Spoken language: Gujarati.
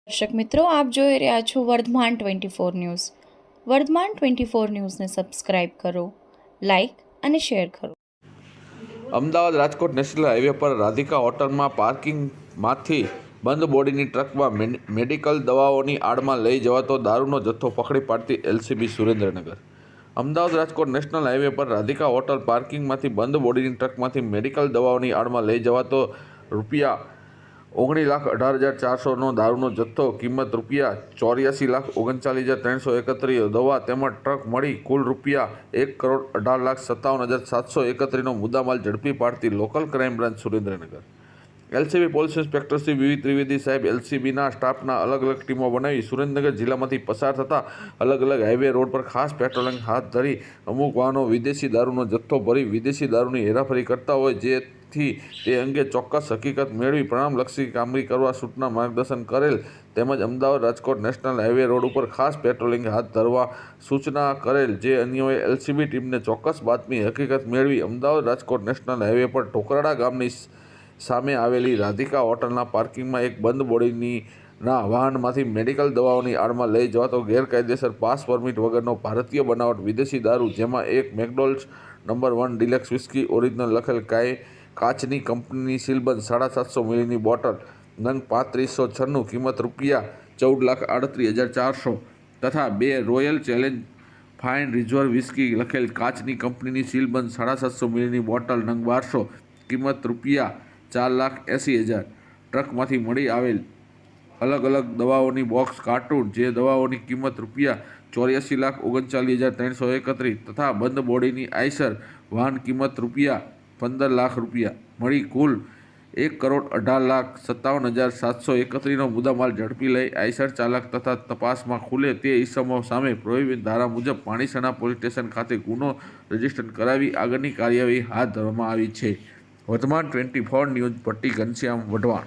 દર્શક મિત્રો, આપ જોઈ રહ્યા છો વર્ધમાન 24 ન્યૂઝ. વર્ધમાન 24 ન્યૂઝને સબસ્ક્રાઇબ કરો, લાઇક અને શેર કરો. અમદાવાદ રાજકોટ નેશનલ હાઈવે પર રાધિકા હોટલમાં પાર્કિંગમાંથી બંધ બોડીની ટ્રકમાં મેડિકલ દવાઓની આડમાં લઈ જવાતો દારૂનો જથ્થો પકડી પાડતી LCB Surendranagar. Ahmedabad Rajkot national highway પર રાધિકા હોટલ પાર્કિંગમાંથી બંધ બોડીની ટ્રકમાંથી મેડિકલ દવાઓની આડમાં લઈ જવાતો ₹19,18,400નો દારૂનો જથ્થો, કિંમત ₹84,39,331 દવા તેમજ ટ્રક મળી કુલ ₹1,18,57,731નો મુદ્દામાલ ઝડપી પાડતી local crime branch Surendranagar. LCB police inspector Shri V Trivedi સાહેબ એલસીબીના સ્ટાફના અલગ અલગ ટીમો બનાવી સુરેન્દ્રનગર જિલ્લામાંથી પસાર થતા અલગ અલગ હાઈવે રોડ પર ખાસ પેટ્રોલિંગ હાથ ધરી અમુક વાહનો વિદેશી દારૂનો જથ્થો ભરી વિદેશી દારૂની હેરાફેરી કરતા હોય જેથી તે અંગે ચોક્કસ હકીકત મેળવી પરિણામલક્ષી કામગીરી કરવા સૂચના માર્ગદર્શન કરેલ તેમજ Ahmedabad Rajkot national highway road ઉપર ખાસ પેટ્રોલિંગ હાથ ધરવા સૂચના કરેલ. જે અન્વયે એલસીબી ટીમને ચોક્કસ બાતમી હકીકત મેળવી અમદાવાદ રાજકોટ નેશનલ હાઈવે પર ઢોકરાડા ગામની સામે આવેલી રાધિકા હોટલના પાર્કિંગમાં એક બંધ બોડીના વાહનમાંથી મેડિકલ દવાઓની આડમાં લઈ જવાતો ગેરકાયદેસર પાસ પરમિટ વગરનો ભારતીય બનાવટ વિદેશી દારૂ, જેમાં એક મેકડોલ્સ નંબર 1 ડિલક્સ વિસ્કી ઓરિજિનલ લખેલ કાચની કંપનીની સીલબંધ 750 મિલીની બોટલ નંગ 3596, કિંમત ₹14,38,400 તથા 2 royal challenge fine reserve whisky લખેલ કાચની કંપનીની સીલબંધ 750 મિલીની બોટલ નંગ 1200, કિંમત ₹4,80,000 ટ્રકમાંથી મળી આવેલ અલગ અલગ દવાઓની બોક્સ કાર્ટૂન, જે દવાઓની કિંમત ₹84,39,331 તથા બંધ બોડીની આઈસર વાહન કિંમત ₹15 લાખ મળી કુલ ₹1,18,57,731નો મુદ્દામાલ ઝડપી લઈ આઈસર ચાલક તથા તપાસમાં ખુલે તે ઇસમો સામે પ્રોહિબિટ ધારા મુજબ પાણીસણા પોલીસ સ્ટેશન ખાતે ગુનો રજીસ્ટર કરાવી આગળની કાર્યવાહી હાથ ધરવામાં આવી છે. વર્ધમાન 24 ન્યૂઝ ભટ્ટી ઘનશ્યામ, વઢવાણ.